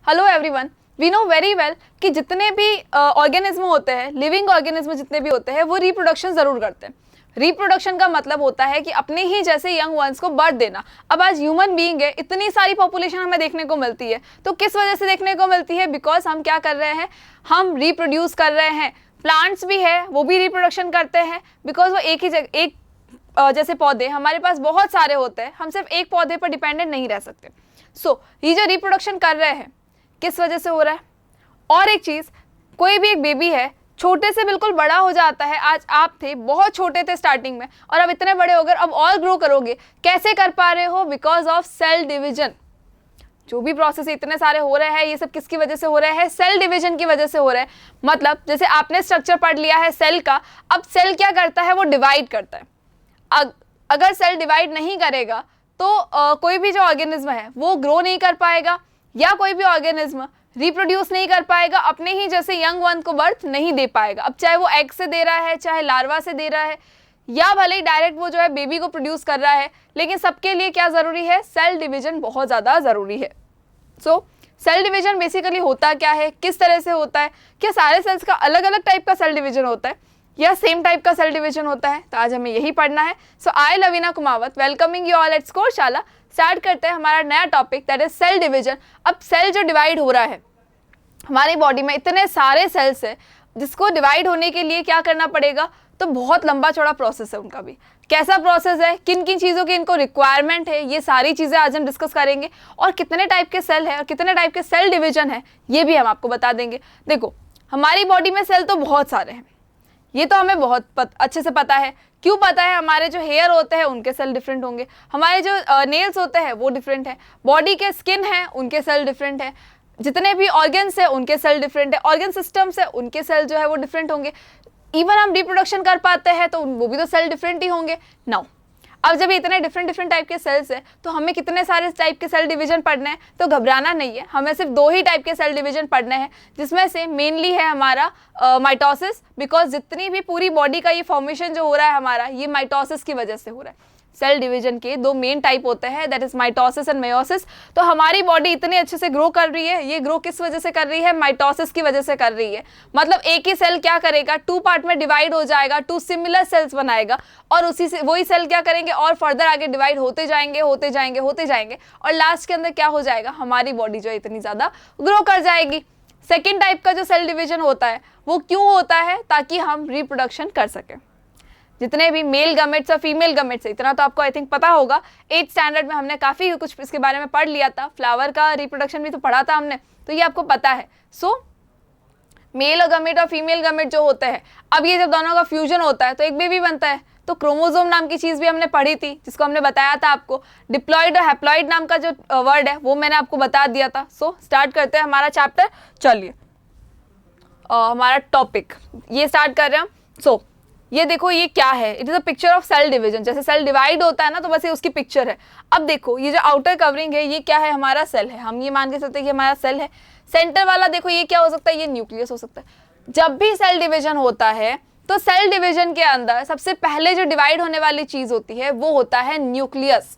Hello everyone, we know very well कि जितने भी ऑर्गेनिज्म होते हैं, लिविंग ऑर्गेनिज्म जितने भी होते हैं, वो रिप्रोडक्शन ज़रूर करते हैं। रिप्रोडक्शन का मतलब होता है कि अपने ही जैसे यंग वंस को बर्थ देना। अब आज ह्यूमन बीइंग है, इतनी सारी पॉपुलेशन हमें देखने को मिलती है, तो किस वजह से देखने को मिलती है? बिकॉज हम क्या कर रहे हैं, हम रिप्रोड्यूस कर रहे हैं। प्लांट्स भी है, वो भी रिप्रोडक्शन करते हैं, बिकॉज वो एक ही जगह एक जैसे पौधे हमारे पास बहुत सारे होते हैं, हम सिर्फ एक पौधे पर डिपेंडेंट नहीं रह सकते। सो ये जो रिप्रोडक्शन कर रहे हैं किस वजह से हो रहा है? और एक चीज़, कोई भी एक बेबी है, छोटे से बिल्कुल बड़ा हो जाता है। आज आप थे, बहुत छोटे थे स्टार्टिंग में, और अब इतने बड़े हो गए, अब और ग्रो करोगे। कैसे कर पा रहे हो? Because of cell division. जो भी प्रोसेस इतने सारे हो रहे हैं, ये सब किसकी वजह से हो रहे हैं? सेल डिवीजन की वजह से हो रहा है। मतलब जैसे आपने स्ट्रक्चर पढ़ लिया है सेल का, अब सेल क्या करता है? वो डिवाइड करता है। अगर सेल डिवाइड नहीं करेगा तो कोई भी जो ऑर्गेनिज्म है वो ग्रो नहीं कर पाएगा, या कोई भी ऑर्गेनिज्म रिप्रोड्यूस नहीं कर पाएगा, अपने ही जैसे यंग वन को बर्थ नहीं दे पाएगा। अब चाहे वो एग से दे रहा है, चाहे लार्वा से दे रहा है, या भले ही डायरेक्ट वो जो है बेबी को प्रोड्यूस कर रहा है, लेकिन सबके लिए क्या ज़रूरी है? सेल डिवीजन बहुत ज़्यादा ज़रूरी है। सो सेल डिवीजन बेसिकली होता क्या है, किस तरह से होता है? क्या सारे सेल्स का अलग अलग टाइप का सेल डिवीजन होता है या सेम टाइप का सेल डिवीजन होता है? तो आज हमें यही पढ़ना है। So I Lavina Kumawat welcoming you all at score Shala. Start करते हैं हमारा नया topic, that is cell division. अब सेल जो डिवाइड हो रहा है, हमारी बॉडी में इतने सारे सेल्स है, जिसको डिवाइड होने के लिए क्या करना पड़ेगा? तो बहुत लंबा चौड़ा प्रोसेस है उनका भी। कैसा प्रोसेस है, किन किन चीज़ों की इनको रिक्वायरमेंट है, ये सारी चीज़ें आज हम डिस्कस करेंगे। और कितने टाइप के सेल है और कितने टाइप के सेल डिवीजन है, ये भी हम आपको बता देंगे। देखो, हमारी बॉडी में सेल तो बहुत सारे हैं, ये तो हमें बहुत अच्छे से पता है। क्यों पता है? हमारे जो हेयर होते हैं उनके सेल डिफरेंट होंगे, हमारे जो नेल्स होते हैं वो डिफरेंट है, बॉडी के स्किन है उनके सेल डिफरेंट है, जितने भी ऑर्गन्स है उनके सेल डिफरेंट है, ऑर्गन सिस्टम्स है उनके सेल जो है वो डिफरेंट होंगे। इवन हम रिप्रोडक्शन कर पाते हैं तो वो भी तो सेल डिफरेंट ही होंगे। नाउ अब जब इतने डिफरेंट टाइप के सेल्स है, तो हमें कितने सारे टाइप के सेल डिवीजन पढ़ने हैं? तो घबराना नहीं है, हमें सिर्फ 2 ही टाइप के सेल डिवीजन पढ़ने हैं, जिसमें से मेनली है हमारा माइटोसिस। बिकॉज जितनी भी पूरी बॉडी का ये फॉर्मेशन जो हो रहा है हमारा, ये माइटोसिस की वजह से हो रहा है। सेल डिवीजन के 2 मेन टाइप होते हैं, that is mitosis and meiosis. तो हमारी बॉडी इतने अच्छे से ग्रो कर रही है, ये ग्रो किस वजह से कर रही है? माइटोसिस की वजह से कर रही है। मतलब एक ही सेल क्या करेगा, 2 पार्ट में डिवाइड हो जाएगा, 2 सिमिलर सेल्स बनाएगा, और उसी से वही सेल क्या करेंगे, और फर्दर आगे डिवाइड होते जाएंगे होते जाएंगे होते जाएंगे, और लास्ट के अंदर क्या हो जाएगा? हमारी बॉडी जो है इतनी ज़्यादा ग्रो कर जाएगी। सेकेंड टाइप का जो सेल डिवीजन होता है वो क्यों होता है? ताकि हम रिप्रोडक्शन कर सकें। जितने भी मेल गमेट्स और फीमेल गमेट्स है, इतना तो आपको आई थिंक पता होगा, 8th स्टैंडर्ड में हमने काफ़ी कुछ इसके बारे में पढ़ लिया था, फ्लावर का रिप्रोडक्शन भी तो पढ़ा था हमने, तो ये आपको पता है। सो मेल गमेट और फीमेल गमेट जो होते हैं, अब ये जब दोनों का फ्यूजन होता है तो एक बेबी बनता है। तो क्रोमोसोम नाम की चीज़ भी हमने पढ़ी थी, जिसको हमने बताया था आपको। डिप्लॉइड और हैप्लॉइड नाम का जो वर्ड है वो मैंने आपको बता दिया था। सो स्टार्ट करते हैं हमारा चैप्टर। चलिए हमारा टॉपिक ये स्टार्ट कर रहे हैं हम। सो ये देखो, ये क्या है? It is a picture of cell division. जैसे सेल डिवाइड होता है ना, तो बस ये उसकी पिक्चर है। अब देखो, ये जो आउटर कवरिंग है, ये क्या है? हमारा सेल है। हम ये मान के चलते हैं कि हमारा सेल है। सेंटर वाला देखो, ये क्या हो सकता है? ये न्यूक्लियस हो सकता है। जब भी सेल डिवीजन होता है, तो सेल डिवीजन के अंदर सबसे पहले जो डिवाइड होने वाली चीज़ होती है वो होता है न्यूक्लियस।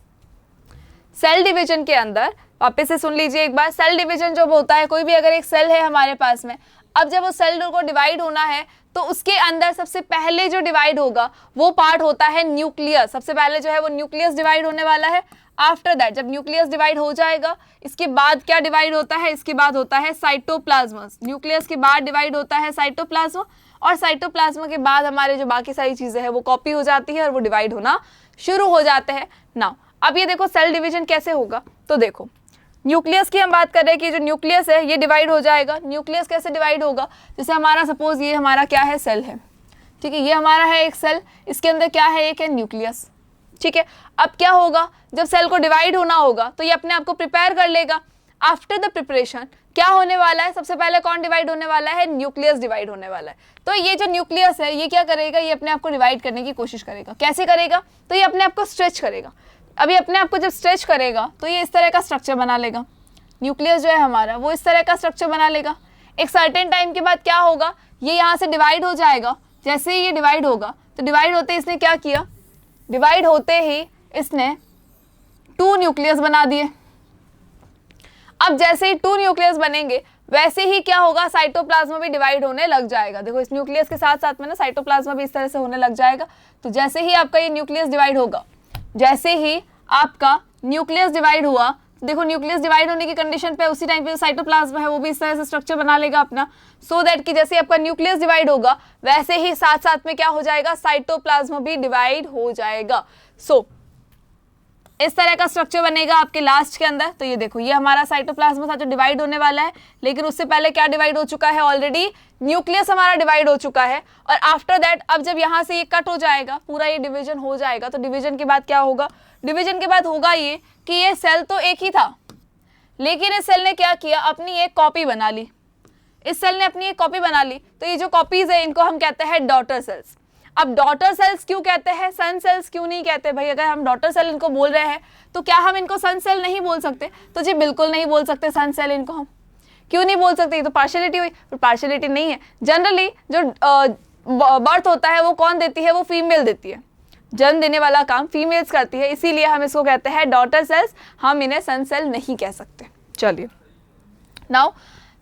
सेल डिवीजन के अंदर, वापस से सुन लीजिए एक बार, सेल डिवीजन जब होता है, कोई भी अगर एक सेल है हमारे पास में, अब जब वो सेल को डिवाइड होना है, तो उसके अंदर सबसे पहले जो डिवाइड होगा वो पार्ट होता है न्यूक्लियस। सबसे पहले जो है वो न्यूक्लियस डिवाइड होने वाला है। आफ्टर दैट, जब न्यूक्लियस डिवाइड हो जाएगा, इसके बाद क्या डिवाइड होता है? इसके बाद होता है साइटोप्लाज्म। न्यूक्लियस के बाद डिवाइड होता है साइटोप्लाज्म, और साइटोप्लाज्म के बाद हमारे जो बाकी सारी चीज़ें हैं वो कॉपी हो जाती है और वो डिवाइड होना शुरू हो जाते हैं। नाउ अब ये देखो सेल डिवीजन कैसे होगा। तो देखो, न्यूक्लियस की हम बात कर रहे हैं कि जो न्यूक्लियस है ये डिवाइड हो जाएगा। न्यूक्लियस कैसे डिवाइड होगा? जैसे हमारा सपोज ये हमारा क्या है? सेल है, ठीक है, ये हमारा है एक सेल, इसके अंदर क्या है? एक है न्यूक्लियस, ठीक है। अब क्या होगा, जब सेल को डिवाइड होना होगा तो ये अपने आप को प्रिपेयर कर लेगा। आफ्टर द प्रिपरेशन क्या होने वाला है? सबसे पहले कौन डिवाइड होने वाला है? न्यूक्लियस डिवाइड होने वाला है। तो ये जो न्यूक्लियस है ये क्या करेगा? ये अपने आप को डिवाइड करने की कोशिश करेगा। कैसे करेगा? तो ये अपने आप को स्ट्रेच करेगा। अभी अपने आप को जब स्ट्रेच करेगा तो ये इस तरह का स्ट्रक्चर बना लेगा। न्यूक्लियस जो है हमारा वो इस तरह का स्ट्रक्चर बना लेगा। एक सर्टेन टाइम के बाद क्या होगा? ये यहाँ से डिवाइड हो जाएगा। जैसे ही ये डिवाइड होगा, तो डिवाइड होते ही इसने क्या किया? डिवाइड होते ही इसने 2 न्यूक्लियस बना दिए। अब जैसे ही 2 न्यूक्लियस बनेंगे वैसे ही क्या होगा, साइटोप्लाज्मा भी डिवाइड होने लग जाएगा। देखो इस न्यूक्लियस के साथ साथ में ना साइटोप्लाज्मा भी इस तरह से होने लग जाएगा। तो जैसे ही आपका ये न्यूक्लियस डिवाइड होगा, जैसे ही आपका न्यूक्लियस डिवाइड हुआ, देखो न्यूक्लियस डिवाइड होने की कंडीशन पे उसी टाइम पे साइटोप्लाज्मा है वो भी इस तरह से स्ट्रक्चर बना लेगा अपना, सो दैट कि जैसे आपका न्यूक्लियस डिवाइड होगा वैसे ही साथ साथ में क्या हो जाएगा, साइटोप्लाज्मा भी डिवाइड हो जाएगा। सो इस तरह का स्ट्रक्चर बनेगा आपके लास्ट के अंदर। तो ये देखो ये हमारा साइटोप्लाज्मा था जो डिवाइड होने वाला है, लेकिन उससे पहले क्या डिवाइड हो चुका है, ऑलरेडी न्यूक्लियस हमारा डिवाइड हो चुका है। और आफ्टर दैट अब जब यहाँ से ये कट हो जाएगा, पूरा ये डिवीजन हो जाएगा, तो डिवीजन के बाद क्या होगा, डिवीजन के बाद होगा ये कि ये सेल तो एक ही था, लेकिन इस सेल ने क्या किया, अपनी एक कॉपी बना ली। इस सेल ने अपनी एक कॉपी बना ली, तो ये जो कॉपीज है इनको हम कहते हैं डॉटर सेल्स। अब डॉटर सेल्स क्यों कहते हैं, सन सेल्स क्यों नहीं कहते भाई? अगर हम डॉटर सेल इनको बोल रहे हैं तो क्या हम इनको सन सेल नहीं बोल सकते? तो जी बिल्कुल नहीं बोल सकते सन सेल इनको हम। क्यों नहीं बोल सकते? ये तो पार्शियलिटी हुई। पर पार्शियलिटी नहीं है, जनरली जो बर्थ होता है वो कौन देती है, वो फीमेल देती है। जन्म देने वाला काम फीमेल्स करती है, इसीलिए हम इसको कहते हैं डॉटर सेल्स, हम इन्हें सन सेल नहीं कह सकते। चलिए now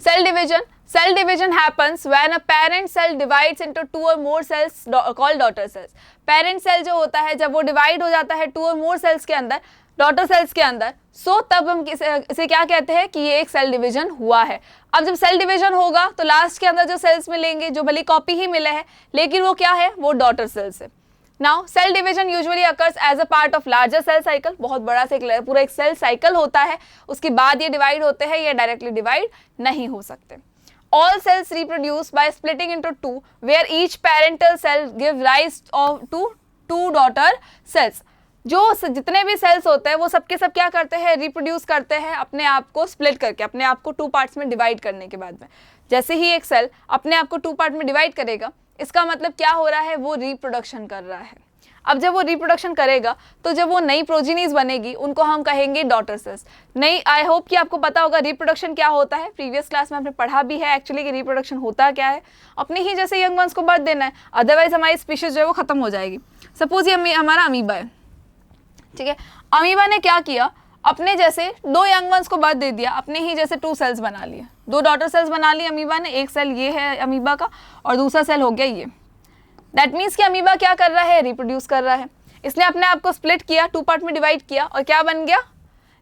cell division. Cell division happens when a parent cell divides into 2 or more cells called daughter cells. Parent cell जो होता है जब वो डिवाइड हो जाता है 2 or more cells के अंदर, डॉटर सेल्स के अंदर, सो तब हम इसे क्या कहते हैं कि ये एक सेल डिवीजन हुआ है। अब जब सेल डिवीजन होगा तो लास्ट के अंदर जो सेल्स मिलेंगे, जो भले कॉपी ही मिले हैं, लेकिन वो क्या है, वो डॉटर सेल्स है। Now cell division usually occurs as a part of larger cell cycle. बहुत बड़ा से पूरा एक सेल साइकिल होता है, उसके बाद ये डिवाइड होते हैं, ये डायरेक्टली डिवाइड नहीं हो सकते। All cells reproduce by splitting into 2, where each parental cell give rise to 2 daughter cells. जो जितने भी सेल्स होते हैं वो सबके सब क्या करते हैं, रिप्रोड्यूस करते हैं अपने आप को स्प्लिट करके, अपने आप को 2 पार्ट्स में डिवाइड करने के बाद में। जैसे ही एक सेल अपने आप को 2 पार्ट में डिवाइड करेगा, इसका मतलब क्या हो रहा है, वो रिप्रोडक्शन कर रहा है। अब जब वो रिप्रोडक्शन करेगा तो जब वो नई प्रोजीनीज बनेगी उनको हम कहेंगे डॉटर सेल्स। नहीं, आई होप कि आपको पता होगा रिप्रोडक्शन क्या होता है, प्रीवियस क्लास में आपने पढ़ा भी है एक्चुअली कि रिप्रोडक्शन होता क्या है। अपने ही जैसे यंग वंस को बर्थ देना है, अदरवाइज हमारी स्पीशीज जो है वो खत्म हो जाएगी। सपोज ये हमारा अमीबा है, ठीक है। अमीबा ने क्या किया, अपने जैसे 2 यंग वंस को बर्थ दे दिया, अपने ही जैसे 2 सेल्स बना लिए, 2 डॉटर सेल्स बना लिए अमीबा ने। एक सेल ये है अमीबा का और दूसरा सेल हो गया ये। दैट मीन्स कि अमीबा क्या कर रहा है, रिप्रोड्यूस कर रहा है। इसने अपने आप को स्प्लिट किया, 2 पार्ट में डिवाइड किया और क्या बन गया,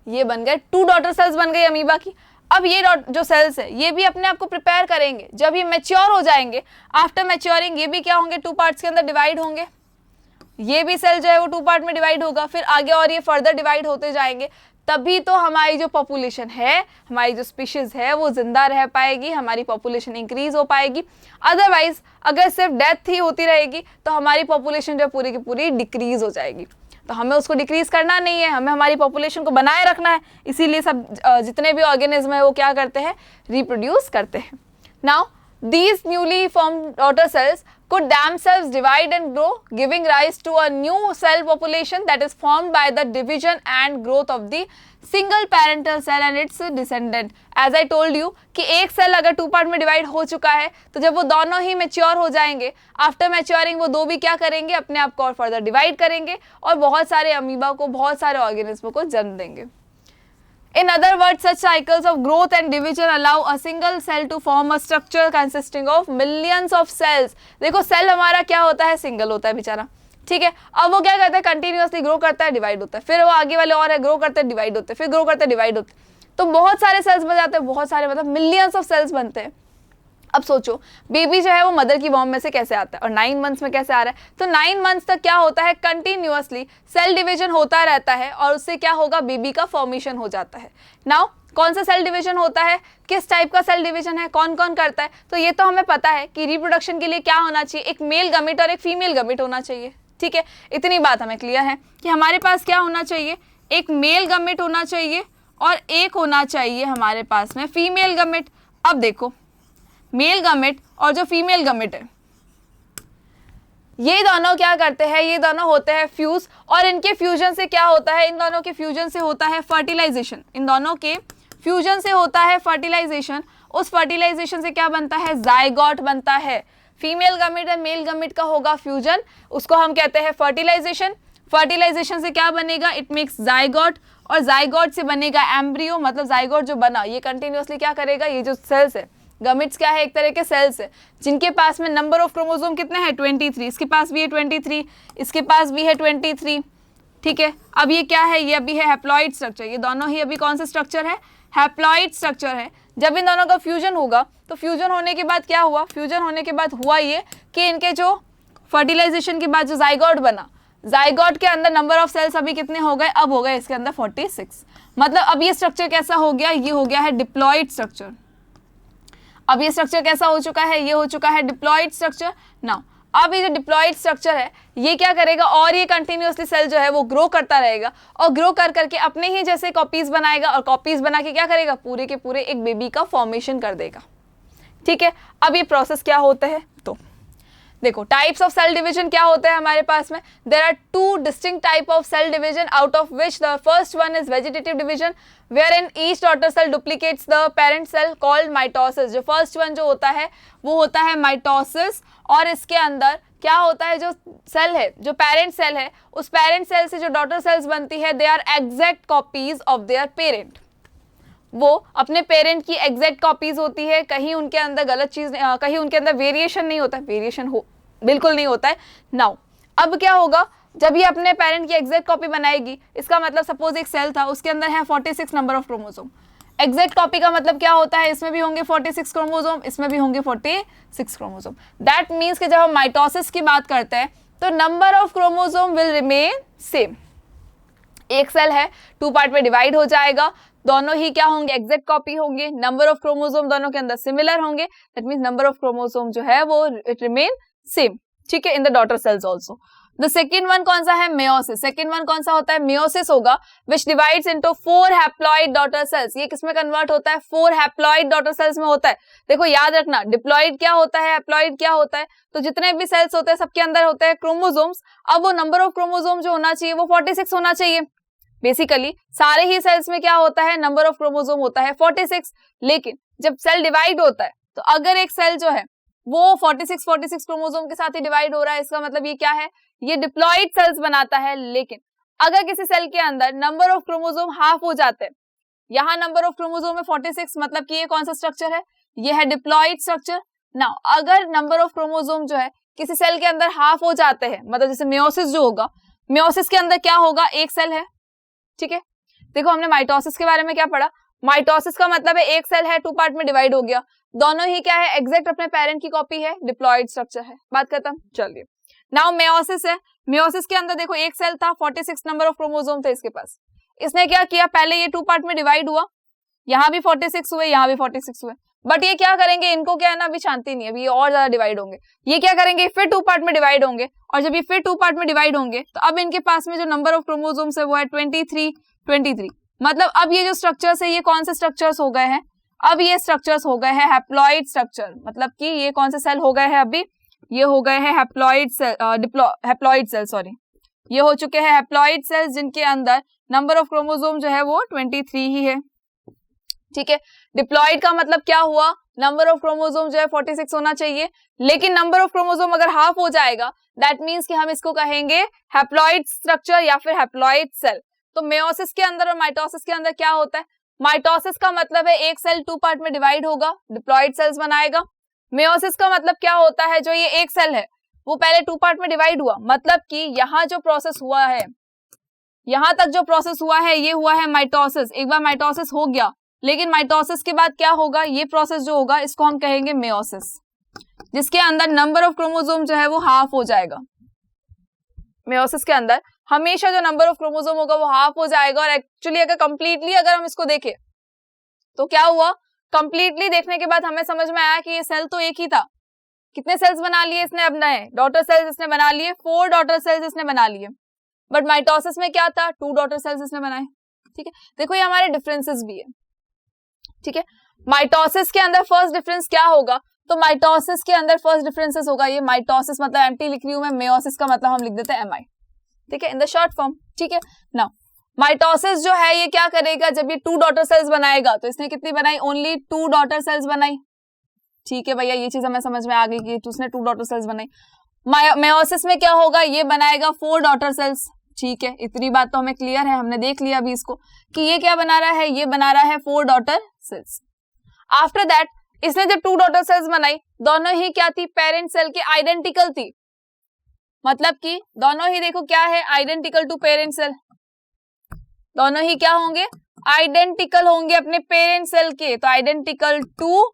ये बन गए 2 डॉटर सेल्स बन गई अमीबा की। अब ये जो सेल्स है ये भी अपने आप को प्रिपेयर करेंगे, जब ये मैच्योर हो जाएंगे, आफ्टर मैच्योरिंग ये भी क्या होंगे, 2 पार्ट्स के अंदर डिवाइड होंगे। ये भी सेल जो है वो 2 पार्ट में डिवाइड होगा, फिर आगे और ये फर्दर डिवाइड होते जाएंगे। तभी तो हमारी जो पॉपुलेशन है, हमारी जो स्पीशीज है वो जिंदा रह पाएगी, हमारी पॉपुलेशन इंक्रीज हो पाएगी। अदरवाइज अगर सिर्फ डेथ ही होती रहेगी तो हमारी पॉपुलेशन जो पूरी की पूरी डिक्रीज हो जाएगी। तो हमें उसको डिक्रीज करना नहीं है, हमें हमारी पॉपुलेशन को बनाए रखना है। इसीलिए सब जितने भी ऑर्गेनिज्म है वो क्या करते हैं, रिप्रोड्यूस करते हैं। Now these newly formed daughter cells could themselves divide and grow, giving rise to a new cell population that is formed by the division and growth of the single parental cell and its descendant. As I told you कि एक cell अगर 2 part में divide हो चुका है तो जब वो दोनों ही मैच्योर हो जाएंगे, आफ्टर मैच्योरिंग वो 2 भी क्या करेंगे, अपने आप को और फर्दर डिवाइड करेंगे और बहुत सारे अमीबा को, बहुत सारे ऑर्गेनिज्म को जन्म देंगे। In other words, such cycles of growth and division allow a single cell to form a structure consisting of millions of cells. देखो सेल हमारा क्या होता है, सिंगल होता है बेचारा, ठीक है। अब वो क्या करता है, कंटिन्यूअसली ग्रो करता है, डिवाइड होता है, फिर वो आगे वाले और है, ग्रो करते हैं, डिवाइड होते हैं, फिर ग्रो करते हैं, डिवाइड होते हैं। तो बहुत सारे सेल्स बन जाते हैं, बहुत सारे मतलब मिलियंस ऑफ सेल्स बनते हैं। अब सोचो बेबी जो है वो मदर की वॉर्म में से कैसे आता है और 9 मंथ्स में कैसे आ रहा है। तो 9 मंथ्स तक क्या होता है, कंटिन्यूअसली सेल डिवीजन होता रहता है और उससे क्या होगा, बेबी का फॉर्मेशन हो जाता है। नाउ कौन सा सेल डिवीजन होता है, किस टाइप का सेल डिवीजन है, कौन कौन करता है, तो ये तो हमें पता है कि रिप्रोडक्शन के लिए क्या होना चाहिए, एक मेल गमेट और एक फीमेल गमेट होना चाहिए, ठीक है। इतनी बात हमें क्लियर है कि हमारे पास क्या होना चाहिए, एक मेल गमेट होना चाहिए और एक होना चाहिए हमारे पास में फीमेल गमेट। अब देखो मेल गमेट और जो फीमेल गमेट है ये दोनों क्या करते हैं, ये दोनों होते हैं फ्यूज और इनके फ्यूजन से क्या होता है, इन दोनों के फ्यूजन से होता है फर्टिलाइजेशन। इन दोनों के फ्यूजन से होता है फर्टिलाइजेशन। उस फर्टिलाइजेशन से क्या बनता है, जाइगोट बनता है। फीमेल गमेट और मेल गमेट का होगा फ्यूजन, उसको हम कहते हैं फर्टिलाइजेशन। फर्टिलाइजेशन से क्या बनेगा, इट मेक्स जाइगोट और जाइगोट से बनेगा एम्ब्रियो, मतलब जाइगोट जो बना ये कंटिन्यूअसली क्या करेगा, ये जो सेल्स है गमीट्स क्या है, एक तरह के सेल्स है जिनके पास में नंबर ऑफ क्रोमोसोम कितने हैं 23, इसके पास भी है 23, इसके पास भी है 23, ठीक है। अब ये क्या है, ये अभी है हैप्लॉइड स्ट्रक्चर, ये दोनों ही अभी कौन सा स्ट्रक्चर है, हैप्लॉइड स्ट्रक्चर है। जब इन दोनों का फ्यूजन होगा तो फ्यूजन होने के बाद क्या हुआ, फ्यूजन होने के बाद हुआ ये कि इनके जो फर्टिलाइजेशन के बाद जो जाइगोट बना, जाइगोट के अंदर नंबर ऑफ सेल्स अभी कितने हो गए, अब हो गए इसके अंदर 46। मतलब अब ये स्ट्रक्चर कैसा हो गया, ये हो गया है डिप्लॉइड स्ट्रक्चर। अब ये स्ट्रक्चर कैसा हो चुका है, ये हो चुका है डिप्लॉइड स्ट्रक्चर। नाउ अब ये जो डिप्लॉइड स्ट्रक्चर है ये क्या करेगा, और ये कंटिन्यूअसली सेल जो है वो ग्रो करता रहेगा और ग्रो कर करके अपने ही जैसे कॉपीज बनाएगा और कॉपीज बना के क्या करेगा, पूरे के पूरे एक बेबी का फॉर्मेशन कर देगा, ठीक है। अब ये प्रोसेस क्या होता है, तो देखो टाइप्स ऑफ सेल डिवीजन क्या होता है हमारे पास में, there are 2 distinct type of cell division out of which the first one is vegetative division wherein each daughter cell duplicates the parent cell called mitosis। जो फर्स्ट वन जो होता है वो होता है माइटोसिस, और इसके अंदर क्या होता है, जो सेल है, जो पेरेंट सेल है, उस पेरेंट सेल से जो डॉटर सेल्स बनती है they are exact copies of their parent. वो अपने पेरेंट की एग्जैक्ट कॉपीज होती है, कहीं उनके अंदर गलत चीज, कहीं उनके अंदर वेरिएशन नहीं होता है, वेरिएशन हो बिल्कुल नहीं होता है। नाउ अब क्या होगा, जब ये अपने पेरेंट की एग्जैक्ट कॉपी बनाएगी, इसका मतलब सपोज एक सेल था उसके अंदर है 46 number of chromosome, exact copy का मतलब क्या होता है, इसमें भी होंगे 46 क्रोमोसोम, इसमें भी होंगे 46 क्रोमोसोम। दैट मीन्स कि जब हम माइटोसिस की बात करते हैं तो number of chromosome will remain same. एक सेल है 2 पार्ट में डिवाइड हो जाएगा, दोनों ही क्या होंगे, एग्जैक्ट कॉपी होंगे, नंबर ऑफ क्रोमोसोम दोनों के अंदर सिमिलर होंगे, that means number of chromosome जो है वो इट रिमेन सेम, ठीक है, in the daughter cells also. The second one कौन सा है, मेयोसिस। सेकेंड वन कौन सा होता है, मेयोसिस होगा, विच divides into 4 haploid daughter cells. ये किसमें कन्वर्ट होता है, 4 हैप्लॉइड डॉटर सेल्स में होता है। देखो याद रखना, डिप्लॉइड क्या होता है, हैप्लॉइड क्या होता है, तो जितने भी सेल्स होते हैं सबके अंदर होते हैं क्रोमोसोम्स। अब वो नंबर ऑफ क्रोमोसोम जो होना चाहिए वो 46 होना चाहिए। बेसिकली सारे ही सेल्स में क्या होता है, नंबर ऑफ क्रोमोसोम होता है 46, लेकिन जब सेल डिवाइड होता है तो अगर एक सेल जो है वो 46 क्रोमोसोम के साथ ही डिवाइड हो रहा है, इसका मतलब ये क्या है, ये डिप्लॉइड सेल्स बनाता है। लेकिन अगर किसी सेल के अंदर नंबर ऑफ क्रोमोसोम हाफ हो जाते हैं, यहाँ नंबर ऑफ क्रोमोसोम है 46, मतलब कि ये कौन सा स्ट्रक्चर है, ये है डिप्लॉइड स्ट्रक्चर। नाउ अगर नंबर ऑफ क्रोमोसोम जो है किसी सेल के अंदर हाफ हो जाते हैं, मतलब जैसे मेयोसिस जो होगा, मेयोसिस के अंदर क्या होगा, एक सेल है, ठीक है। देखो हमने माइटोसिस के बारे में क्या पढ़ा, माइटोसिस का मतलब है एक सेल है 2 पार्ट में डिवाइड हो गया, दोनों ही क्या है, एग्जैक्ट अपने पेरेंट की कॉपी है, डिप्लॉइड स्ट्रक्चर है, बात खत्म। चलिए नाउ मेयोसिस है, मेयोसिस के अंदर देखो एक सेल था, 46 नंबर ऑफ क्रोमोसोम थे इसके पास, इसने क्या किया, पहले ये 2 पार्ट में डिवाइड हुआ, यहाँ भी 46 हुए, यहाँ भी 46 हुए, बट ये क्या करेंगे, इनको क्या है ना अभी शांति नहीं है, अभी ये और ज्यादा डिवाइड होंगे, ये क्या करेंगे फिर 2 पार्ट में डिवाइड होंगे, और जब ये फिर 2 पार्ट में डिवाइड होंगे तो अब इनके पास में जो नंबर ऑफ क्रोमोसोम्स है वो है 23, मतलब अब ये जो स्ट्रक्चर्स है ये कौन से स्ट्रक्चर्स हो गए हैं, अब ये स्ट्रक्चर्स हो गए हैं हैप्लॉइड स्ट्रक्चर, मतलब कि ये कौन से सेल हो गए हैं, अभी ये हो गए हैं हैप्लॉइड सेल, सॉरी, ये हो चुके हैं हैप्लॉइड सेल्स जिनके अंदर नंबर ऑफ क्रोमोसोम जो है वो 23 ही है, ठीक है। डिप्लॉइड का मतलब क्या हुआ, नंबर ऑफ क्रोमोसोम जो है 46 होना चाहिए, लेकिन नंबर ऑफ क्रोमोसोम अगर हाफ हो जाएगा दैट मीन्स कि हम इसको कहेंगे हैप्लॉइड स्ट्रक्चर या फिर हैप्लॉइड सेल। तो मेयोसिस के अंदर और माइटोसिस के अंदर क्या होता है, माइटोसिस का मतलब है एक सेल 2 पार्ट में डिवाइड होगा, डिप्लॉइड सेल्स बनाएगा। मेयोसिस का मतलब क्या होता है, जो ये एक सेल है वो पहले 2 पार्ट में डिवाइड हुआ, मतलब कि यहाँ जो प्रोसेस हुआ है, यहाँ तक जो प्रोसेस हुआ है ये हुआ है माइटोसिस। एक बार माइटोसिस हो गया, लेकिन माइटोसिस के बाद क्या होगा, ये प्रोसेस जो होगा इसको हम कहेंगे मेयोसिस, जिसके अंदर नंबर ऑफ क्रोमोसोम जो है वो हाफ हो जाएगा। मेयोसिस के अंदर हमेशा जो नंबर ऑफ क्रोमोसोम होगा वो हाफ हो जाएगा, और एक्चुअली अगर कंप्लीटली अगर हम इसको देखें तो क्या हुआ, कंप्लीटली देखने के बाद हमें समझ में आया कि ये सेल तो एक ही था। कितने सेल्स बना लिए इसने, अब नए डॉटर सेल्स इसने बना लिए, 4 डॉटर सेल्स इसने बना लिए, बट माइटोसिस में क्या था, 2 डॉटर सेल्स इसने बनाए, ठीक है। देखो ये हमारे डिफरेंसेस भी है, ठीक है। माइटोसिस के अंदर फर्स्ट डिफरेंस क्या होगा, तो माइटोसिस के अंदर फर्स्ट डिफरेंसेस होगा, ये माइटोसिस मतलब एम्प्टी लिख रही हूं मैं, मेयोसिस का मतलब हम लिख देते हैं एमआई, ठीक है, इन द शॉर्ट फॉर्म, ठीक है। नाउ माइटोसिस जो है ये क्या करेगा, जब ये 2 डॉटर सेल्स बनाएगा, तो इसने कितनी बनाई, ओनली 2 डॉटर सेल्स बनाई, ठीक है भैया, ये चीज हमें समझ में आ गई कि उसने 2 डॉटर सेल्स बनाई। मेयोसिस में क्या होगा, ये बनाएगा 4 डॉटर सेल्स, ठीक है, इतनी बात तो हमें क्लियर है, हमने देख लिया अभी इसको कि ये क्या बना रहा है, ये बना रहा है 4 डॉटर सेल्स। आफ्टर दैट इसने जब 2 डॉटर सेल्स बनाई, दोनों ही क्या थी, पेरेंट सेल के आइडेंटिकल थी, मतलब कि दोनों ही देखो क्या है, आइडेंटिकल टू पेरेंट सेल, दोनों ही क्या होंगे, आइडेंटिकल होंगे अपने पेरेंट सेल के, तो identical to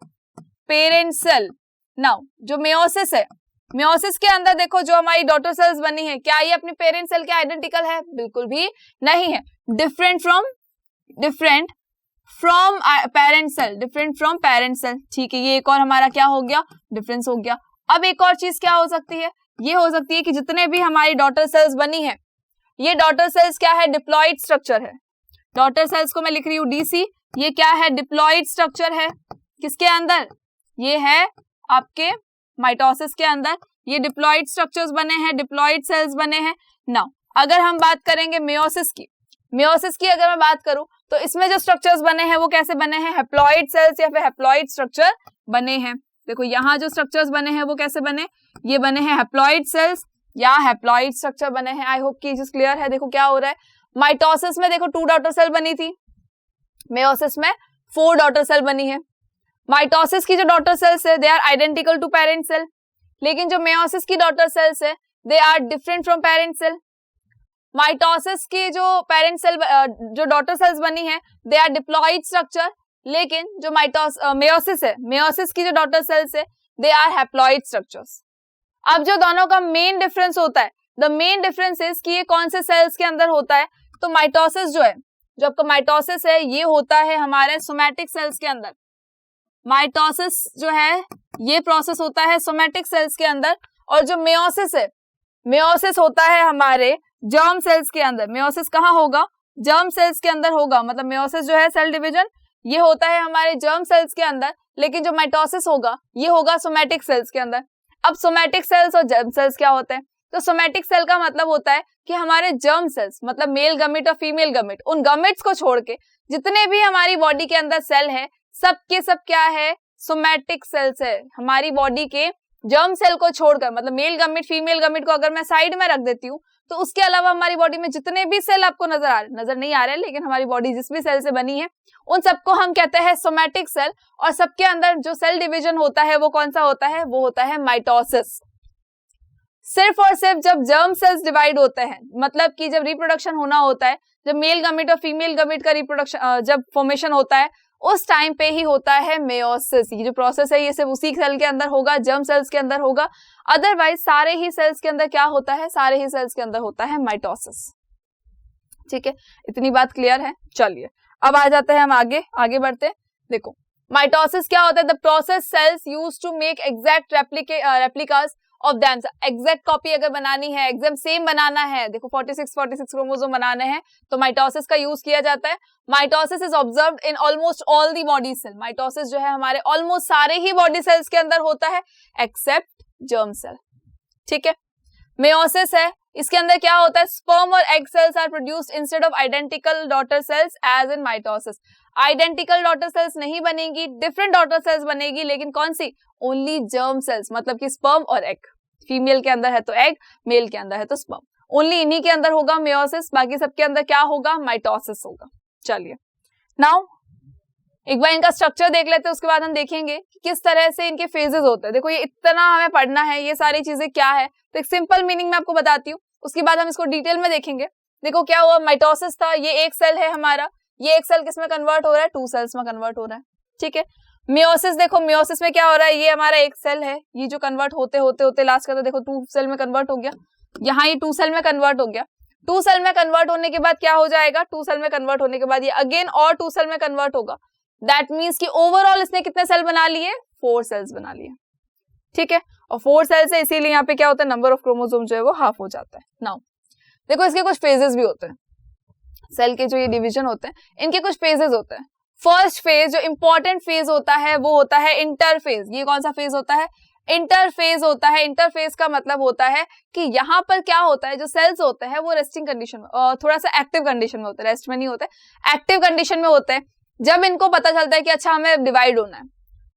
parent cell. Now जो मेयोसिस है, मेयोसिस के अंदर देखो जो हमारी डॉटर सेल्स बनी है, क्या ये अपने पेरेंट सेल के आइडेंटिकल है, बिल्कुल भी नहीं है, different from parent cell, different from parent cell. ठीक है, ये एक और हमारा क्या हो गया, डिफरेंस हो गया। अब एक और चीज क्या हो सकती है, ये हो सकती है कि जितने भी हमारी डॉटर सेल्स बनी है, ये डॉटर सेल्स क्या है, डिप्लॉइड स्ट्रक्चर है, डॉटर सेल्स को मैं लिख रही हूँ डीसी, ये क्या है, डिप्लॉइड स्ट्रक्चर है, किसके अंदर, ये है आपके माइटोसिस के अंदर, ये डिप्लॉइड स्ट्रक्चर्स बने हैं, डिप्लॉइड सेल्स बने हैं। नाउ अगर हम बात करेंगे मेयोसिस की अगर मैं बात करूं तो इसमें जो स्ट्रक्चर्स बने हैं वो कैसे बने हैं, हैप्लॉइड सेल्स या फिर हैप्लॉइड स्ट्रक्चर बने हैं। देखो यहाँ जो स्ट्रक्चर्स बने हैं वो कैसे बने, ये बने हैं हैप्लॉइड सेल्स या हैप्लॉइड स्ट्रक्चर बने हैं। आई होप कि चीज क्लियर है। देखो क्या हो रहा है, माइटोसिस में देखो 2 डॉटर सेल बनी थी, मेयोसिस में 4 डॉटर सेल बनी है। माइटोसिस की जो डॉटर सेल्स है they are identical to parent cell, लेकिन जो मेयोसिस की डॉटर सेल्स है they are different from parent cell. Mitosis की जो पेरेंट सेल जो डॉटर सेल्स बनी है दे आर डिप्लॉइड स्ट्रक्चर, लेकिन जो मेयोसिस है, मेयोसिस की जो डॉटर सेल्स है दे आर हैप्लॉइड स्ट्रक्चर्स। अब जो दोनों का मेन डिफरेंस होता है, द मेन डिफरेंस इज कि ये कौन से सेल्स के अंदर होता है, तो माइटोसिस जो है, जो आपका माइटोसिस है ये होता है हमारे सोमैटिक सेल्स के अंदर। माइटोसिस जो है ये प्रोसेस होता है सोमैटिक सेल्स के अंदर, और जो मेयोसिस है, मेयोसिस होता है हमारे जर्म सेल्स के अंदर। मेयोसिस कहाँ होगा, जर्म सेल्स के अंदर होगा, मतलब मेयोसिस जो है सेल डिवीजन ये होता है हमारे जर्म सेल्स के अंदर, लेकिन जो माइटोसिस होगा ये होगा सोमैटिक सेल्स के अंदर। अब सोमैटिक सेल्स और जर्म सेल्स क्या होते हैं, तो सोमैटिक सेल का मतलब होता है कि हमारे जर्म सेल्स मतलब मेल गमीट और फीमेल गमीट, उन गमीट्स को छोड़ के जितने भी हमारी बॉडी के अंदर सेल है सब के सब क्या है, सोमैटिक सेल्स है। हमारी बॉडी के जर्म सेल को छोड़कर, मतलब मेल गमीट फीमेल गमीट को अगर मैं साइड में रख देती हूँ तो उसके अलावा हमारी बॉडी में जितने भी सेल आपको नजर नहीं आ रहे, लेकिन हमारी बॉडी जिस भी सेल से बनी है उन सबको हम कहते हैं सोमैटिक सेल, और सबके अंदर जो सेल डिवीजन होता है वो कौन सा होता है, वो होता है माइटोसिस। सिर्फ और सिर्फ जब जर्म सेल्स डिवाइड होते हैं, मतलब कि जब रिप्रोडक्शन होना होता है, जब मेल गमीट और फीमेल गमीट का रिप्रोडक्शन जब फॉर्मेशन होता है उस टाइम पे ही होता है मेयोसिस। ये जो प्रोसेस है ये सिर्फ उसी सेल के अंदर होगा, जर्म सेल्स के अंदर होगा, अदरवाइज सारे ही सेल्स के अंदर क्या होता है, सारे ही सेल्स के अंदर होता है माइटोसिस। ठीक है, इतनी बात क्लियर है। चलिए अब आ जाते हैं हम आगे बढ़ते हैं। देखो माइटोसिस क्या होता है, the process cells use to make exact replicas of them. Exact copy अगर बनानी है, एग्जैक्ट सेम बनाना है, देखो 46 क्रोमोसोम बनाने हैं तो माइटोसिस का यूज किया जाता है। Mitosis is observed in almost all the body cell. Mitosis जो है हमारे ऑलमोस्ट सारे ही बॉडी सेल्स के अंदर होता है एक्सेप्ट जर्म सेल। ठीक है, मेयोसिस है, इसके अंदर क्या होता है, स्पर्म और egg cells are produced instead of identical daughter cells as in mitosis. Identical daughter cells नहीं बनेगी, डिफरेंट डॉटर सेल्स बनेगी, लेकिन कौन सी, ओनली जर्म सेल्स, मतलब कि स्पर्म और एग। फीमेल के अंदर है तो एग, मेल के अंदर है तो स्पर्म, ओनली इन्हीं के अंदर होगा मेयोसिस, बाकी सबके अंदर क्या होगा, माइटोसिस होगा। चलिए नाउ एक बार इनका स्ट्रक्चर देख लेते हैं, उसके बाद हम देखेंगे कि किस तरह से इनके फेजेस होते हैं। देखो ये इतना हमें पढ़ना है, ये सारी चीजें क्या है, तो एक सिंपल मीनिंग में आपको बताती हूँ, उसके बाद हम इसको डिटेल में देखेंगे। देखो क्या हुआ, माइटोसिस था, ये एक सेल है हमारा, ये एक सेल किसमें कन्वर्ट हो रहा है, 2 सेल्स में कन्वर्ट हो रहा है। ठीक है, मेयोसिस देखो, मेयोसिस में क्या हो रहा है, ये हमारा एक सेल है, ये जो कन्वर्ट होते होते होते लास्ट का तो देखो 2 सेल में कन्वर्ट हो गया, यहाँ ये 2 सेल में कन्वर्ट हो गया। 2 सेल में कन्वर्ट होने के बाद क्या हो जाएगा, 2 सेल में कन्वर्ट होने के बाद ये अगेन और 2 सेल में कन्वर्ट होगा। दैट मीन्स कि ओवरऑल इसने कितने सेल बना लिए, 4 सेल्स बना लिए। ठीक है, और 4 सेल्स है इसीलिए यहाँ पे क्या होता है, नंबर ऑफ क्रोमोसोम जो है वो हाफ हो जाता है। नाउ देखो इसके कुछ फेजेस भी होते हैं, सेल के जो ये डिवीजन होते हैं इनके कुछ फेजेस होते हैं। फर्स्ट फेज जो इंपॉर्टेंट फेज होता है वो होता है इंटरफेज। ये कौन सा फेज होता है, इंटरफेज होता है। इंटरफेज का मतलब होता है कि यहाँ पर क्या होता है, जो सेल्स होते हैं वो रेस्टिंग कंडीशन में, थोड़ा सा एक्टिव कंडीशन में होते हैं, रेस्ट में नहीं होते, एक्टिव कंडीशन में होते हैं। जब इनको पता चलता है कि अच्छा हमें डिवाइड होना है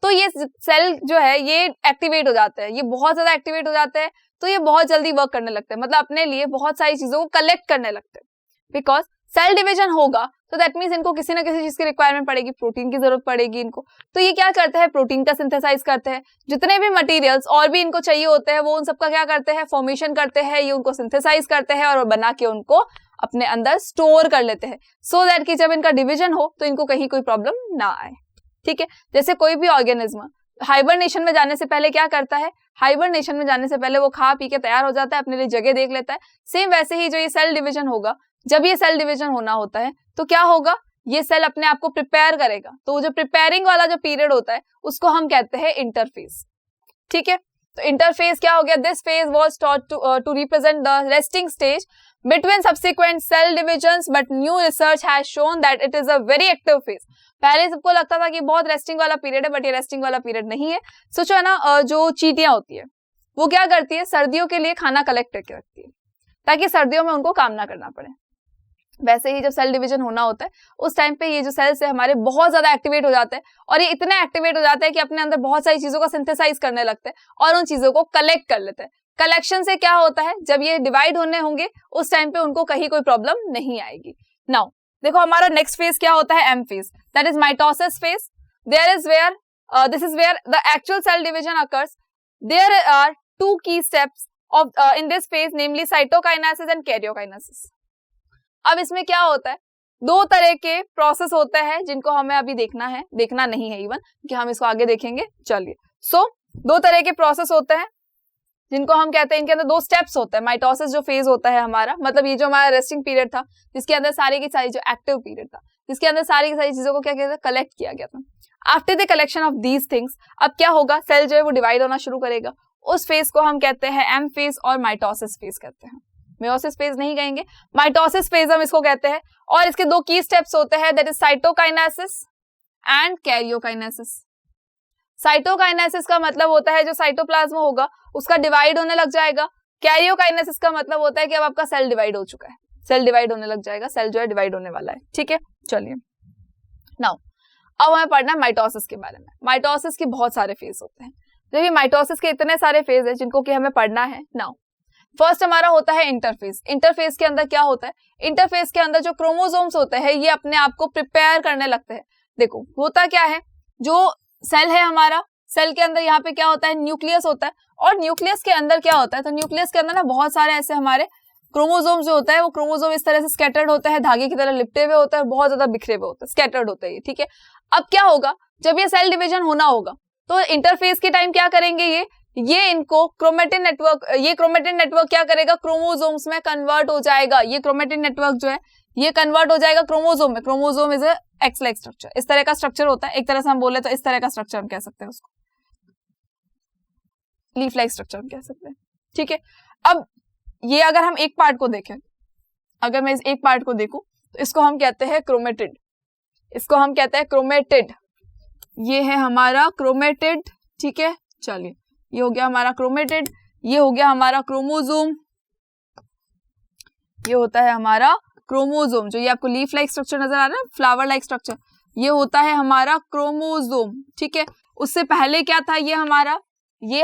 तो ये सेल जो है ये एक्टिवेट हो जाते हैं, ये बहुत ज्यादा एक्टिवेट हो जाते हैं। तो ये बहुत जल्दी वर्क करने लगते हैं, मतलब अपने लिए बहुत सारी चीजों को कलेक्ट करने लगते हैं। बिकॉज सेल डिवीजन होगा तो दैट मीन्स इनको किसी ना किसी चीज की रिक्वायरमेंट पड़ेगी, प्रोटीन की जरूरत पड़ेगी इनको। तो ये क्या करते हैं, प्रोटीन का सिंथेसाइज करते हैं, जितने भी मटेरियल्स और भी इनको चाहिए होते हैं वो उन सबका क्या करते हैं, फॉर्मेशन करते हैं, ये उनको सिंथेसाइज करते हैं और बना के उनको अपने अंदर स्टोर कर लेते हैं, सो दैट कि जब इनका डिवीजन हो तो इनको कहीं कोई प्रॉब्लम ना आए। ठीक है, जैसे कोई भी ऑर्गेनिज्म हाइबरनेशन में जाने से पहले क्या करता है, हाइबरनेशन में जाने से पहले वो खा पी के तैयार हो जाता है, अपने लिए जगह देख लेता है। सेम वैसे ही जो ये सेल डिवीजन होगा, जब ये सेल डिवीजन होना होता है तो क्या होगा, ये सेल अपने आप को प्रिपेयर करेगा। तो जो प्रिपेयरिंग वाला जो पीरियड होता है उसको हम कहते हैं इंटरफेज। ठीक है, तो इंटरफेज क्या हो गया, this phase was thought to represent the resting stage between subsequent cell divisions, but new research has shown that it is a very active phase. पहले सबको लगता था कि बहुत रेस्टिंग वाला पीरियड है, बट ये रेस्टिंग वाला पीरियड नहीं है। सोचो है ना, जो चींटियां होती है वो क्या करती है, सर्दियों के लिए खाना कलेक्ट करके रखती है ताकि सर्दियों में उनको काम ना करना पड़े। वैसे ही जब सेल डिवीजन होना होता है उस टाइम पे ये जो सेल्स है हमारे बहुत ज्यादा एक्टिवेट हो जाते हैं, और ये इतने एक्टिवेट हो जाते हैं कि अपने अंदर बहुत सारी चीजों का सिंथेसाइज करने लगते हैं और उन चीजों को कलेक्ट कर लेते हैं। कलेक्शन से क्या होता है, जब ये डिवाइड होने होंगे उस टाइम पे उनको कहीं कोई प्रॉब्लम नहीं आएगी। नाउ देखो हमारा नेक्स्ट फेज क्या होता है, M phase, that is mitosis phase. There is where this is where the actual cell division occurs. There are two key steps of in this phase, namely cytokinesis and karyokinesis. अब इसमें क्या होता है, दो तरह के प्रोसेस होते हैं जिनको हमें अभी देखना है, देखना नहीं है इवन कि हम इसको आगे देखेंगे। चलिए, सो दो तरह के प्रोसेस होते हैं जिनको हम कहते हैं, इनके अंदर दो स्टेप्स होते हैं। माइटोसिस जो फेज होता है हमारा, मतलब ये जो हमारा रेस्टिंग पीरियड था जिसके अंदर सारी की सारी, जो एक्टिव पीरियड था जिसके अंदर सारी की सारी चीजों को क्या कहते हैं, कलेक्ट किया गया था। After the collection of these things अब क्या होगा, सेल जो है वो डिवाइड होना शुरू करेगा। उस फेज को हम कहते हैं एम फेज और माइटोसिस फेज कहते हैं। मेयोसिस फेज नहीं कहेंगे, माइटोसिस फेज हम इसको कहते हैं। और इसके दो की स्टेप्स होते हैं, that is cytokinesis and karyokinesis. Cytokinesis का मतलब होता है जो साइटोप्लाज्म होगा उसका डिवाइड होने लग जाएगा। कैरियोकाइनेसिस का मतलब होता है कि अब आपका सेल डिवाइड हो चुका है, सेल डिवाइड होने लग जाएगा, सेल जो है डिवाइड होने वाला है। ठीक है, चलिए नाउ अब हमें पढ़ना है माइटोसिस के बारे में। माइटोसिस के बहुत सारे फेज होते हैं, जब ये माइटोसिस के इतने सारे फेज है जिनको कि हमें पढ़ना है। नाउ फर्स्ट हमारा होता है इंटरफेज। इंटरफेज के अंदर क्या होता है, इंटरफेज के अंदर जो क्रोमोसोम्स होते हैं ये अपने आप को प्रिपेयर करने लगते हैं। देखो होता क्या है, जो सेल है हमारा, सेल के अंदर यहाँ पे क्या होता है, न्यूक्लियस होता है, और न्यूक्लियस के अंदर क्या होता है, तो न्यूक्लियस के अंदर ना बहुत सारे ऐसे हमारे क्रोमोसोम जो होता है वो क्रोमोसोम इस तरह से स्कैटर्ड होता है, धागे की तरह लिपटे हुए होता है, बहुत ज्यादा बिखरे हुए होते हैं, स्कैटर्ड होते हैं। ठीक है, अब क्या होगा, जब ये सेल डिवीजन होना होगा तो इंटरफेज के टाइम क्या करेंगे, ये इनको क्रोमेटिन नेटवर्क, ये क्रोमेटिन नेटवर्क क्या करेगा, क्रोमोसोम्स में कन्वर्ट हो जाएगा। ये क्रोमेटिन नेटवर्क जो है ये कन्वर्ट हो जाएगा क्रोमोसोम में। Chromosome is x like structure, इस तरह का स्ट्रक्चर होता है। एक तरह से हम बोले तो इस तरह का स्ट्रक्चर हम कह सकते हैं उसको, लीफ लाइक स्ट्रक्चर हम कह सकते हैं। ठीक है, अब ये अगर हम एक पार्ट को देखें, अगर मैं इस एक पार्ट को देखूं तो इसको हम कहते हैं क्रोमेटिड, इसको हम कहते हैं क्रोमेटिड। ये है हमारा क्रोमेटिड। ठीक है, चलिए ये हो गया हमारा क्रोमेटिड, ये हो गया हमारा क्रोमोसोम, ये होता है हमारा क्रोमोसोम। जो ये आपको लीफ लाइक स्ट्रक्चर नजर आ रहा है, फ्लावर लाइक स्ट्रक्चर, ये होता है हमारा क्रोमोसोम। ठीक है, उससे पहले क्या था, ये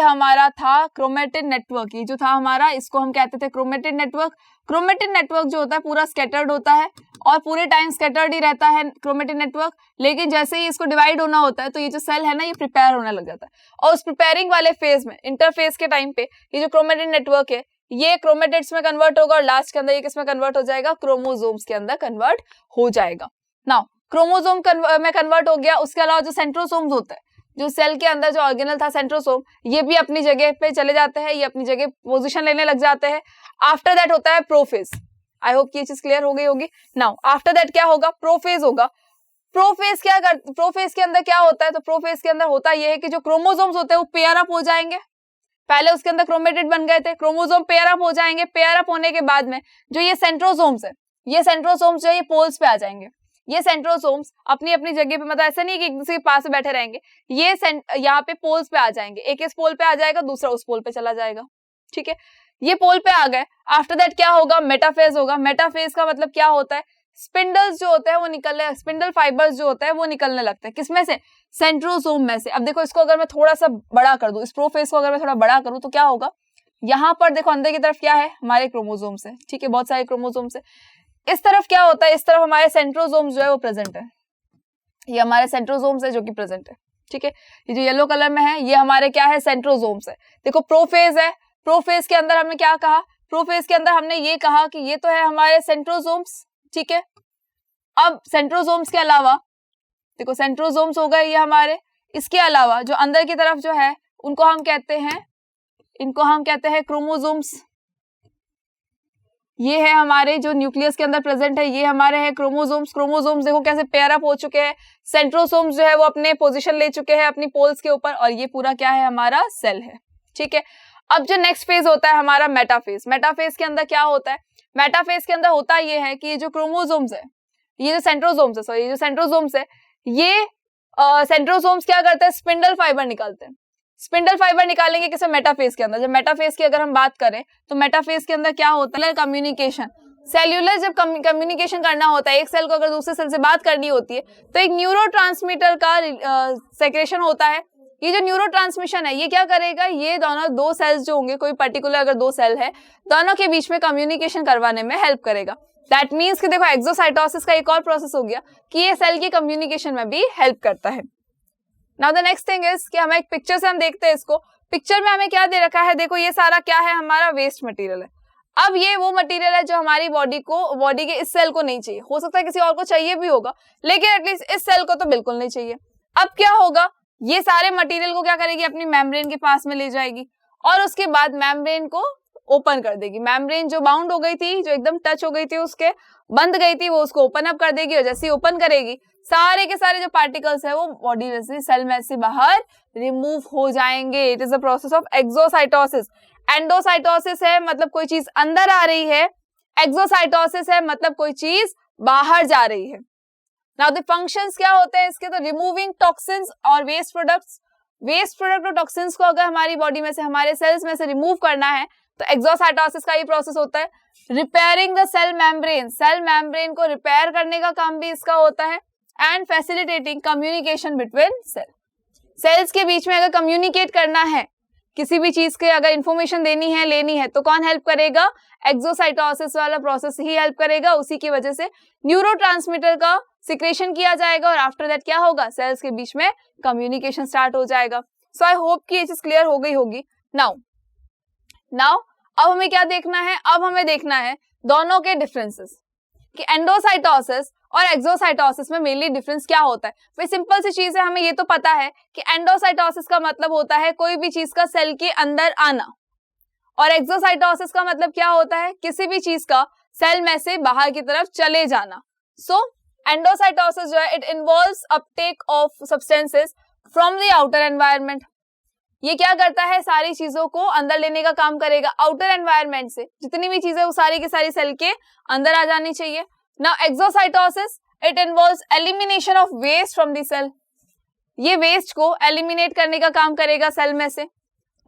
हमारा था क्रोमेटिन नेटवर्क। ये जो था हमारा, इसको हम कहते थे क्रोमेटिन नेटवर्क। क्रोमेटिन नेटवर्क जो होता है पूरा स्कैटर्ड होता है और पूरे टाइम स्कैटर्ड ही रहता है क्रोमेटिन नेटवर्क, लेकिन जैसे ही इसको डिवाइड होना होता है तो ये जो सेल है ना ये प्रिपेयर होने लग जाता है। और उस प्रिपेयरिंग वाले फेज में, इंटरफेज के टाइम पे, ये जो क्रोमेटिन नेटवर्क है ये क्रोमेटिड्स में कन्वर्ट होगा और लास्ट के अंदर ये किसमें कन्वर्ट हो जाएगा, क्रोमोसोम्स के अंदर कन्वर्ट हो जाएगा। नाउ क्रोमोसोम में कन्वर्ट हो गया। उसके अलावा जो सेंट्रोसोम्स होता है, जो सेल के अंदर जो ऑर्गेनल था सेंट्रोसोम, ये भी अपनी जगह पे चले जाते हैं, ये अपनी जगह पोजीशन लेने लग जाते हैं। आफ्टर दैट होता है प्रोफेज। आई होप ये चीज क्लियर हो गई होगी। नाउ आफ्टर दैट क्या होगा, प्रोफेज होगा। प्रोफेज के अंदर क्या होता है, तो प्रोफेज के अंदर होता यह है कि जो क्रोमोसोम्स होते हैं वो पेयर अप हो जाएंगे। पहले उसके अंदर क्रोमेटिड बन गए थे, क्रोमोसोम पेयर अप हो जाएंगे। पेयर अप होने के बाद में जो ये सेंट्रोसोम्स है, ये सेंट्रोसोम्स जो है ये पोल्स पे आ जाएंगे। ये सेंट्रोसोम्स अपनी अपनी जगह पे, मतलब ऐसा नहीं कि एक दूसरे के पास में बैठे रहेंगे, ये यहाँ पे पोल्स पे आ जाएंगे। एक इस पोल पे आ जाएगा, दूसरा उस पोल पे चला जाएगा। ठीक है, ये पोल पे आ गए। आफ्टर दैट क्या होगा, मेटाफेज होगा। मेटाफेज का मतलब क्या होता है, स्पिंडल्स जो होते हैं वो निकलने, स्पिंडल फाइबर्स जो होते हैं वो निकलने लगते हैं। किसमें से, सेंट्रोसोम में से। अब देखो इसको अगर मैं थोड़ा सा बड़ा कर दूं, इस प्रोफेज को अगर मैं थोड़ा बड़ा करूं तो क्या होगा, यहाँ पर देखो अंदर की तरफ क्या है, हमारे क्रोमोसोम्स है, ठीक है, बहुत सारे क्रोमोसोम्स है। इस तरफ क्या होता है, इस तरफ हमारे सेंट्रोसोम्स जो है वो प्रेजेंट है, ये हमारे सेंट्रोसोम्स है जो कि प्रेजेंट है, ठीक है। ये जो येलो कलर में है ये हमारे क्या है, सेंट्रोसोम्स है। देखो प्रोफेज है, प्रोफेज के अंदर हमने क्या कहा, प्रोफेज के अंदर हमने ये कहा कि ये तो है हमारे सेंट्रोसोम्स, ठीक है। अब सेंट्रोसोम्स के अलावा देखो सेंट्रोसोम्स हो गए ये हमारे, इसके अलावा जो अंदर की तरफ जो है उनको हम कहते हैं, इनको हम कहते हैं क्रोमोसोम्स। ये है हमारे जो न्यूक्लियस के अंदर प्रेजेंट है, ये हमारे हैं क्रोमोसोम्स। क्रोमोसोम्स देखो कैसे पेयर अप हो चुके हैं, सेंट्रोसोम्स जो है वो अपने पोजीशन ले चुके हैं अपनी पोल्स के ऊपर, और ये पूरा क्या है, हमारा सेल है, ठीक है। अब जो नेक्स्ट फेज होता है हमारा मेटाफेज। मेटाफेज के अंदर क्या होता है, मेटाफेज के अंदर होता ये है कि ये जो क्रोमोसोम्स है, ये जो सेंट्रोसोम्स है, सॉरी, ये जो सेंट्रोसोम्स है, ये सेंट्रोसोम्स क्या करते हैं, स्पिंडल फाइबर निकालते हैं। स्पिंडल फाइबर निकालेंगे किस मेटाफेज के अंदर। जब मेटाफेज की अगर हम बात करें तो मेटाफेज के अंदर क्या होता है, कम्युनिकेशन। सेल्यूलर जब कम्युनिकेशन करना होता है, एक सेल को अगर दूसरे सेल से बात करनी होती है तो एक न्यूरोट्रांसमीटर का सेक्रेशन होता है। ये जो न्यूरोट्रांसमिशन है ये क्या करेगा, ये दोनों दो सेल्स जो होंगे, कोई पर्टिकुलर अगर दो सेल है, दोनों के बीच में कम्युनिकेशन करवाने में हेल्प करेगा। दैट मीन्स कि देखो एक्सोसाइटोसिस का एक और प्रोसेस हो गया कि ये सेल की कम्युनिकेशन में भी हेल्प करता है। Now the next thing is कि हमें एक पिक्चर से हम देखते हैं इसको। पिक्चर में हमें क्या दे रखा है, देखो ये सारा क्या है, हमारा वेस्ट मटेरियल है। अब ये वो मटेरियल है जो हमारी बॉडी के इस सेल को नहीं चाहिए, हो सकता है किसी और को चाहिए भी होगा, लेकिन एटलीस्ट इस सेल को तो बिल्कुल नहीं चाहिए। अब क्या होगा, ये सारे मटेरियल को क्या करेगी, अपनी मेम्ब्रेन के पास में ले जाएगी और उसके बाद मेम्ब्रेन को ओपन कर देगी। मेम्ब्रेन जो बाउंड हो गई थी, जो एकदम टच हो गई थी, उसके बंद गई थी, वो उसको ओपन अप कर देगी, और जैसे ही ओपन करेगी सारे के सारे जो पार्टिकल्स है वो बॉडी में से, सेल में से बाहर रिमूव हो जाएंगे। It is the process of exocytosis. Endocytosis है मतलब कोई चीज अंदर आ रही है, एक्सोसाइटोसिस है मतलब कोई चीज बाहर जा रही है। नाउ द फंक्शंस क्या होते हैं इसके, तो रिमूविंग टॉक्सिन्स और वेस्ट प्रोडक्ट्स। वेस्ट प्रोडक्ट और टॉक्सिन्स को अगर हमारी बॉडी में से, हमारे सेल्स में से रिमूव करना है तो एक्सोसाइटोसिस का ये प्रोसेस होता है। Repairing the cell membrane, cell membrane को रिपेयर करने का काम भी इसका होता है। And facilitating communication between cell, cells के बीच में अगर कम्युनिकेट करना है, किसी भी चीज के अगर इंफॉर्मेशन देनी है, लेनी है, तो कौन हेल्प करेगा, एक्सोसाइटोसिस वाला प्रोसेस ही हेल्प करेगा। उसी की वजह से न्यूरोट्रांसमीटर का सिक्रेशन किया जाएगा और आफ्टर दैट क्या होगा, सेल्स के बीच में कम्युनिकेशन स्टार्ट हो जाएगा। सो आई होप कि ये चीज क्लियर हो गई होगी। नाउ अब हमें क्या देखना है, अब हमें देखना है दोनों के डिफरेंसेस कि एंडोसाइटोसिस और एक्सोसाइटोसिस में मेनली डिफरेंस क्या होता है। भाई सिंपल सी चीज है, हमें ये तो पता है कि एंडोसाइटोसिस का मतलब होता है कोई भी चीज का सेल के अंदर आना, और एक्सोसाइटोसिस का मतलब क्या होता है, किसी भी चीज का सेल में से बाहर की तरफ चले जाना। सो एंडोसाइटोसिस जो है it involves Uptake of substances from the outer environment. ये क्या करता है, सारी चीजों को अंदर लेने का काम करेगा। आउटर एनवायरनमेंट से जितनी भी चीजें वो सारी की सारी सेल के अंदर आ जानी चाहिए। Now exocytosis it involves elimination of waste from the cell, ये वेस्ट को एलिमिनेट करने का काम करेगा सेल में से।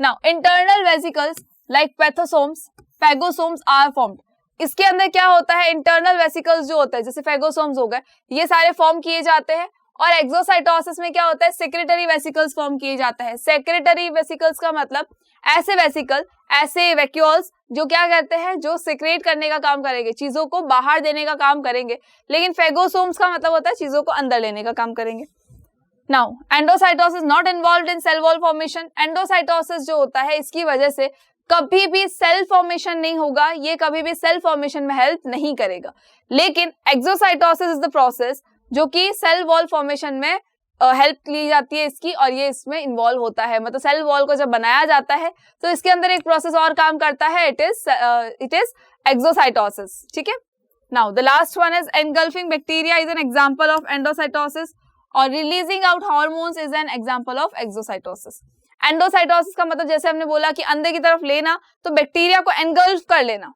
Now internal vesicles like pathosomes, phagosomes are formed. इसके अंदर क्या होता है, इंटरनल वेसिकल्स जो होता है जैसे फैगोसोम्स हो गए, ये सारे फॉर्म किए जाते हैं। और एक्सोसाइटोसिस में क्या होता है, सेक्रेटरी वेसिकल्स फॉर्म किए जाते हैं। सेक्रेटरी वेसिकल्स का मतलब ऐसे वेसिकल, ऐसे वैक्यूल्स जो क्या करते हैं, जो सिक्रेट करने का काम करेंगे, चीजों को बाहर देने का काम करेंगे। लेकिन फैगोसोम्स का मतलब होता है चीजों को अंदर लेने का काम करेंगे। Now endocytosis not involved in cell wall formation. Endocytosis जो होता है इसकी वजह से कभी भी सेल फॉर्मेशन नहीं होगा, ये कभी भी सेल फॉर्मेशन में हेल्प नहीं करेगा। लेकिन एक्सोसाइटोसिस इज द प्रोसेस जो कि सेल वॉल फॉर्मेशन में हेल्प ली जाती है इसकी, और ये इसमें इन्वॉल्व होता है। मतलब सेल वॉल को जब बनाया जाता है तो इसके अंदर एक प्रोसेस और काम करता है, इट इज एक्सोसाइटोसिस। ठीक है, now the last one is engulfing bacteria is an example of endocytosis, और releasing out hormones is an example of exocytosis. Endocytosis का मतलब जैसे हमने बोला कि अंदर की तरफ लेना, तो बैक्टीरिया को एनगल्फ कर लेना,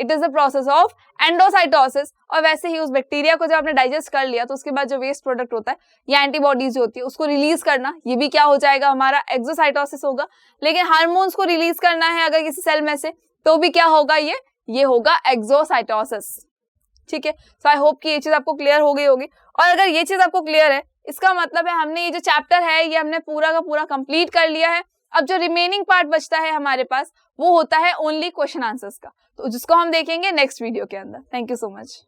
it is the process of endocytosis. और वैसे ही उस बैक्टीरिया को जब आपने डाइजेस्ट कर लिया तो उसके बाद जो वेस्ट प्रोडक्ट होता है या एंटीबॉडीज जो होती है उसको रिलीज करना, ये भी क्या हो जाएगा, हमारा एक्सोसाइटोसिस होगा। लेकिन हार्मोन्स को रिलीज करना है अगर किसी सेल में से, तो भी क्या होगा, ये होगा एक्सोसाइटोसिस। ठीक है, सो आई होप कि ये चीज आपको क्लियर हो गई होगी। और अगर ये चीज आपको क्लियर है, इसका मतलब है हमने ये जो चैप्टर है ये हमने पूरा का पूरा कंप्लीट कर लिया है। अब जो रिमेनिंग पार्ट बचता है हमारे पास वो होता है ओनली क्वेश्चन आंसर्स का, तो जिसको हम देखेंगे नेक्स्ट वीडियो के अंदर। Thank you so much.